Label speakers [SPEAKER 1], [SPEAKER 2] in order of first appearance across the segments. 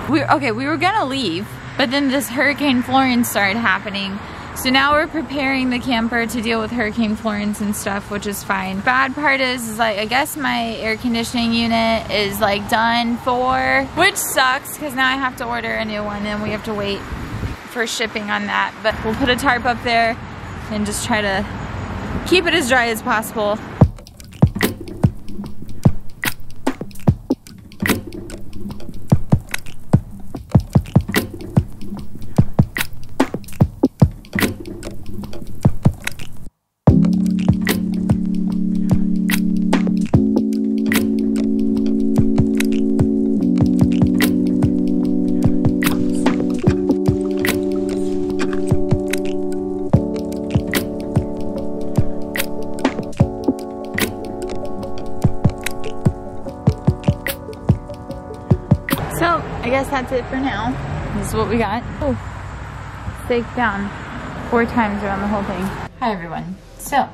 [SPEAKER 1] We were gonna leave, but then this Hurricane Florence started happening. So now we're preparing the camper to deal with Hurricane Florence and stuff, which is fine. Bad part is like, I guess my air conditioning unit is like done for, which sucks because now I have to order a new one and we have to wait for shipping on that. But we'll put a tarp up there and just try to keep it as dry as possible. I guess that's it for now. This is what we got. Oh, staked down 4 times around the whole thing. Hi everyone. So,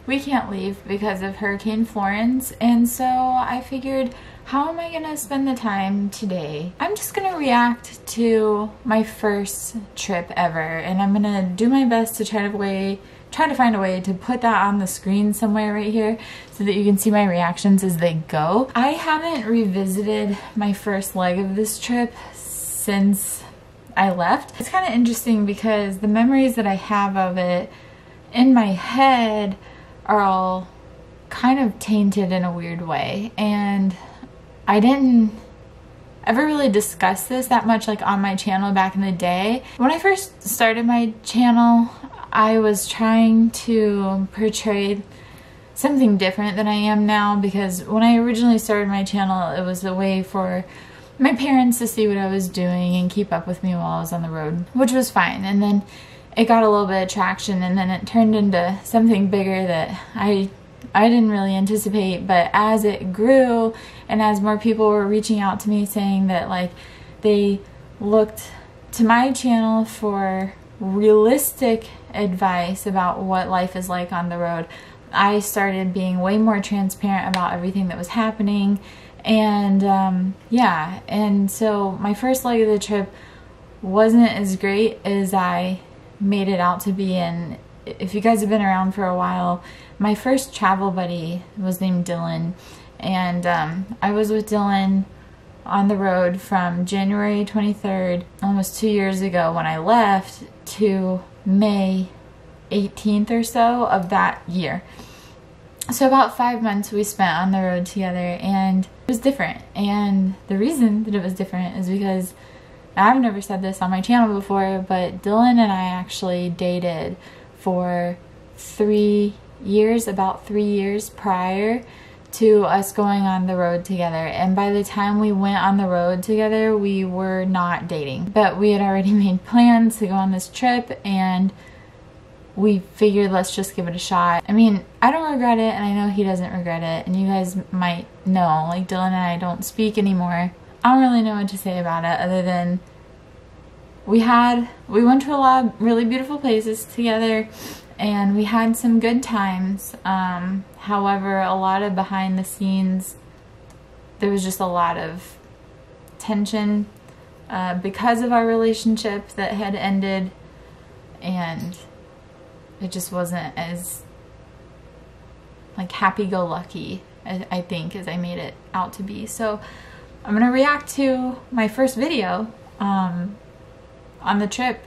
[SPEAKER 1] we can't leave because of Hurricane Florence, and so I figured, how am I gonna spend the time today? I'm just gonna react to my first trip ever, and I'm gonna do my best to try to find a way to put that on the screen somewhere right here so that you can see my reactions as they go. I haven't revisited my first leg of this trip since I left. It's kind of interesting because the memories that I have of it in my head are all kind of tainted in a weird way, and I didn't ever really discuss this that much like on my channel back in the day. When I first started my channel, I was trying to portray something different than I am now, because when I originally started my channel, it was a way for my parents to see what I was doing and keep up with me while I was on the road, which was fine. And then it got a little bit of traction, and then it turned into something bigger that I didn't really anticipate. But as it grew and as more people were reaching out to me saying that like they looked to my channel for realistic advice about what life is like on the road, I started being way more transparent about everything that was happening. And yeah, and so my first leg of the trip wasn't as great as I made it out to be. And if you guys have been around for a while, my first travel buddy was named Dillon, and I was with Dillon on the road from January 23rd, almost 2 years ago when I left, to May 18th or so of that year. So about 5 months we spent on the road together, and it was different. And the reason that it was different is because, I've never said this on my channel before, but Dillon and I actually dated for 3 years, about 3 years prior to us going on the road together. And by the time we went on the road together, we were not dating, but we had already made plans to go on this trip, and we figured let's just give it a shot. I mean, I don't regret it, and I know he doesn't regret it, and you guys might know, like Dillon and I don't speak anymore. I don't really know what to say about it other than we went to a lot of really beautiful places together, and we had some good times. However, a lot of behind the scenes, there was just a lot of tension because of our relationship that had ended, and it just wasn't as like happy-go-lucky, I think, as I made it out to be. So I'm gonna react to my first video on the trip,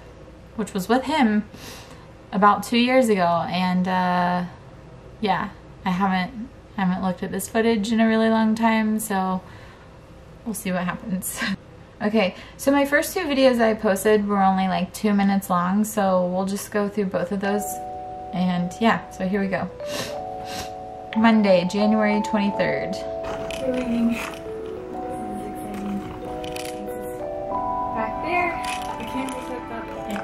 [SPEAKER 1] which was with him about 2 years ago. And yeah, I haven't looked at this footage in a really long time, so we'll see what happens. Okay, so my first 2 videos I posted were only like 2 minutes long, so we'll just go through both of those. And yeah, so here we go. Monday, January 23rd. We're leaving. This is exciting. Back there, the camera's hooked up, and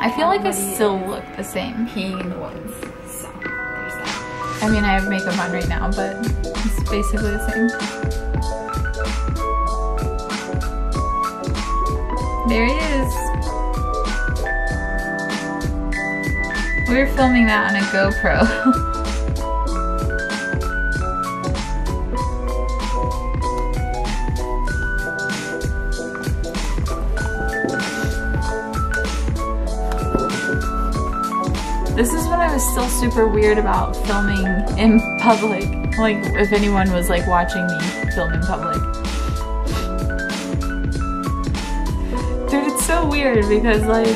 [SPEAKER 1] I feel like I still look the same. Peeing the ones, so there's that. I mean, I have makeup on right now, but it's basically the same. There he is. We were filming that on a GoPro. is still super weird about filming in public. Like, if anyone was like watching me film in public. Dude, it's so weird because like,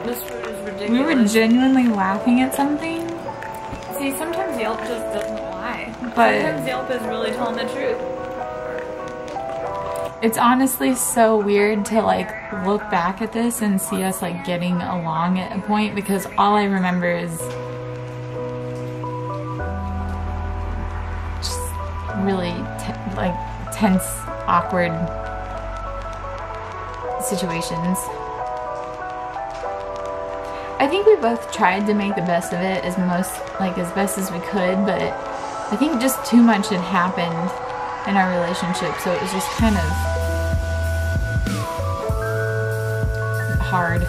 [SPEAKER 2] This food is ridiculous.
[SPEAKER 1] we were genuinely laughing at something.
[SPEAKER 2] See, sometimes Yelp just doesn't lie.
[SPEAKER 1] But
[SPEAKER 2] Sometimes Yelp is really telling the truth.
[SPEAKER 1] it's honestly so weird to like look back at this and see us like getting along at a point, because all I remember is just really like tense, awkward situations. I think we both tried to make the best of it as best as we could, but I think just too much had happened in our relationship, so it was just kind of hard.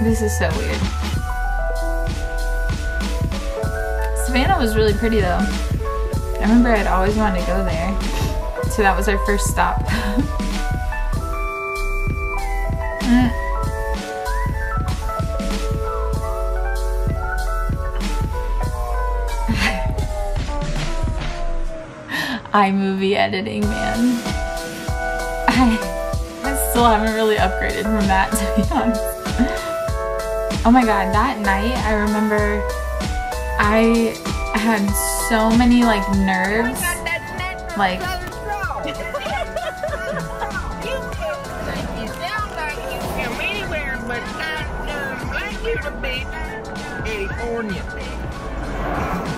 [SPEAKER 1] This is so weird. Savannah was really pretty though. I remember I'd always wanted to go there. So that was our first stop. iMovie editing, man. I still haven't really upgraded from that, to be honest. Oh my god, that night I remember I had so many like nerves, like
[SPEAKER 3] You sound like you come anywhere but not like you to be California.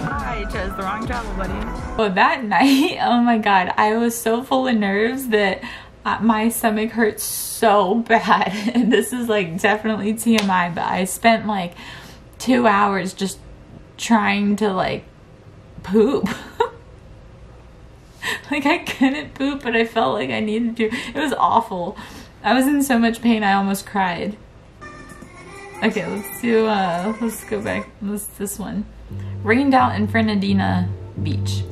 [SPEAKER 2] I chose the wrong travel buddy.
[SPEAKER 1] oh, that night, oh my god, I was so full of nerves that my stomach hurt so bad. And this is like definitely TMI, but I spent like 2 hours just trying to like poop. Like I couldn't poop, but I felt like I needed to. It was awful. I was in so much pain I almost cried. Okay, let's go back. This one. Rained out in Fernandina Beach.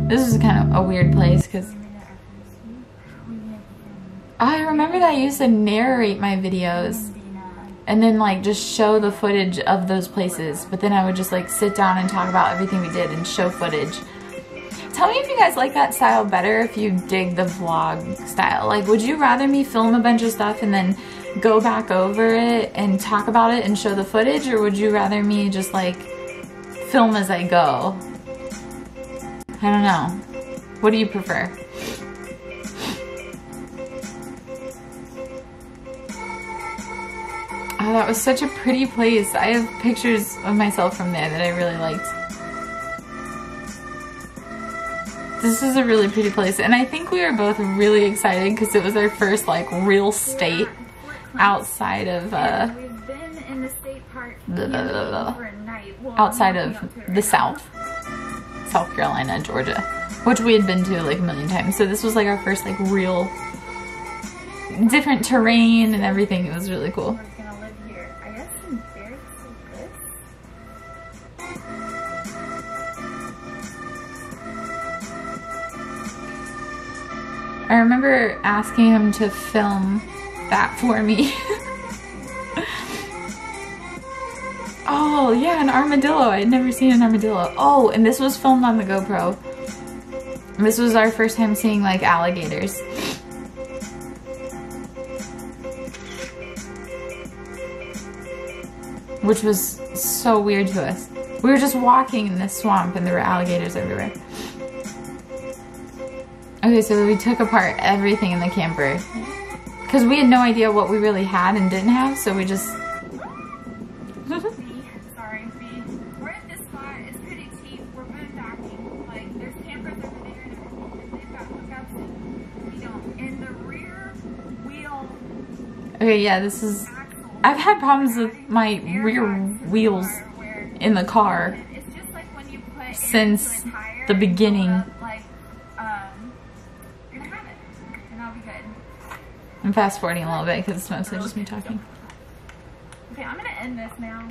[SPEAKER 1] This is kind of a weird place because I remember that I used to narrate my videos and then like just show the footage of those places, but then I would just like sit down and talk about everything we did and show footage. Tell me if you guys like that style better, if you dig the vlog style. Like, would you rather me film a bunch of stuff and then go back over it and talk about it and show the footage, or would you rather me just like film as I go? I don't know. What do you prefer? Oh, that was such a pretty place. I have pictures of myself from there that I really liked. This is a really pretty place, and I think we were both really excited because it was our first like real state outside of
[SPEAKER 4] We've been in the state park for a night. Well,
[SPEAKER 1] outside of the South Carolina, Georgia, which we had been to like a million times. So this was like our first like real different terrain and everything. It was really cool.
[SPEAKER 4] We're gonna live here. I guess some bears are good.
[SPEAKER 1] I remember asking him to film that for me. Oh yeah, an armadillo. I had never seen an armadillo. Oh, and this was filmed on the GoPro. This was our first time seeing like alligators. Which was so weird to us. We were just walking in this swamp and there were alligators everywhere. Okay, so we took apart everything in the camper. Because we had no idea what we really had and didn't have, so we just...
[SPEAKER 4] Sorry, B. We're at this spot. It's pretty cheap. We're boondocking. Like, there's campers over there and everything. And they've got hookouts and, you know, in the rear wheel.
[SPEAKER 1] Okay, yeah, this is... I've had problems with my rear wheels in the car
[SPEAKER 4] It's just like when you put
[SPEAKER 1] since the beginning.
[SPEAKER 4] like, you're gonna have it. And I'll be good.
[SPEAKER 1] I'm fast forwarding a little bit because it's mostly just me talking.
[SPEAKER 4] Okay, I'm gonna end this now.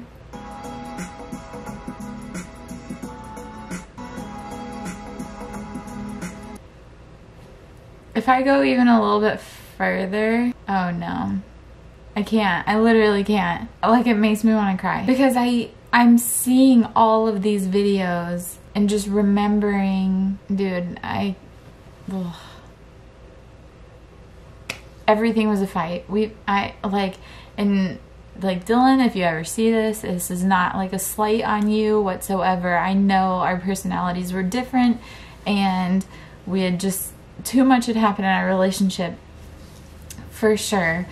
[SPEAKER 1] If I go even a little bit further, oh no, I can't. I literally can't. Like, it makes me want to cry because I'm seeing all of these videos and just remembering, dude, ugh. Everything was a fight. Like, Dillon, if you ever see this is not like a slight on you whatsoever. I know our personalities were different and we had just, too much had happened in our relationship for sure.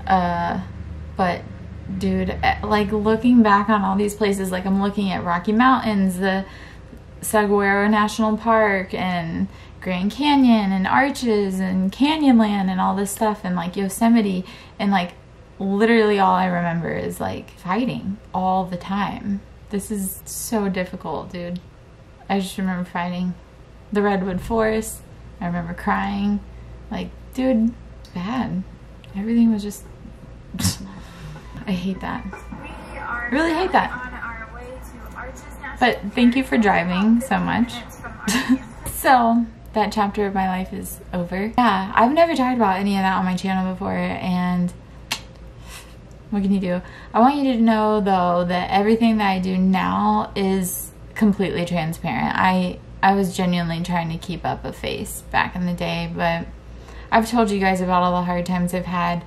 [SPEAKER 1] But dude, like, looking back on all these places, like, I'm looking at Rocky Mountains, the Saguaro National Park, and Grand Canyon, and Arches, and Canyonland, and all this stuff, and like Yosemite, and like literally all I remember is like fighting all the time. This is so difficult, dude. I just remember fighting. The Redwood Forest, I remember crying. Like, dude, it's bad. Everything was just I hate that. I really hate that. But thank you for driving so much. So that chapter of my life is over. Yeah, I've never talked about any of that on my channel before, and what can you do? I want you to know though that everything that I do now is completely transparent. I was genuinely trying to keep up a face back in the day, but I've told you guys about all the hard times I've had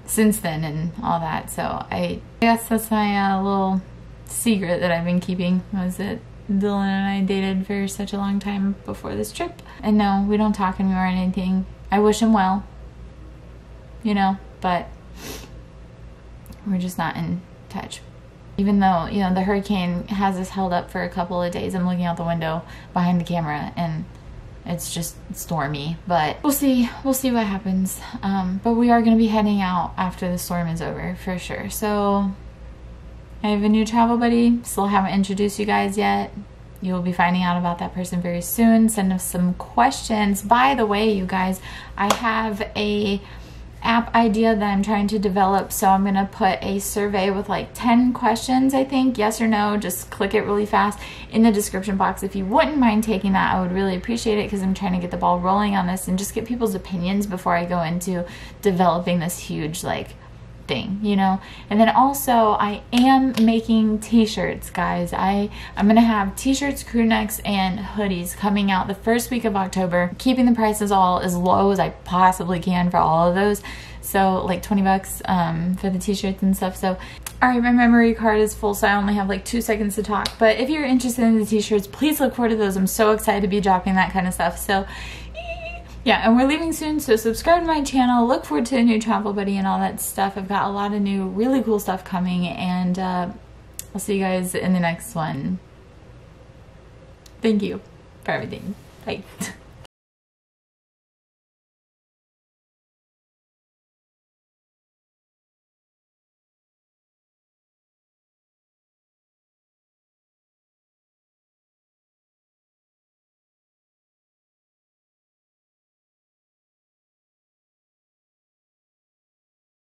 [SPEAKER 1] since then and all that, so I guess that's my little secret that I've been keeping, was that Dillon and I dated for such a long time before this trip. And no, we don't talk anymore or anything. I wish him well, you know, but we're just not in touch. Even though, you know, the hurricane has us held up for a couple of days. I'm looking out the window behind the camera and it's just stormy, but we'll see what happens. But we are going to be heading out after the storm is over for sure. So I have a new travel buddy. Still haven't introduced you guys yet. You will be finding out about that person very soon. Send us some questions. By the way, you guys, I have a app idea that I'm trying to develop, so I'm gonna put a survey with like 10 questions, I think, yes or no. Just click it really fast in the description box. If you wouldn't mind taking that, I would really appreciate it, because I'm trying to get the ball rolling on this and just get people's opinions before I go into developing this huge like thing, you know. And then also I am making t-shirts, guys. I'm gonna have t-shirts, crew necks, and hoodies coming out the first week of October, keeping the prices all as low as I possibly can for all of those. So like 20 bucks for the t-shirts and stuff. So all right, my memory card is full, so I only have like 2 seconds to talk, but if you're interested in the t-shirts, please look forward to those. I'm so excited to be dropping that kind of stuff. So yeah, and we're leaving soon, so subscribe to my channel, look forward to a new travel buddy and all that stuff. I've got a lot of new, really cool stuff coming, and I'll see you guys in the next one. Thank you for everything. Bye.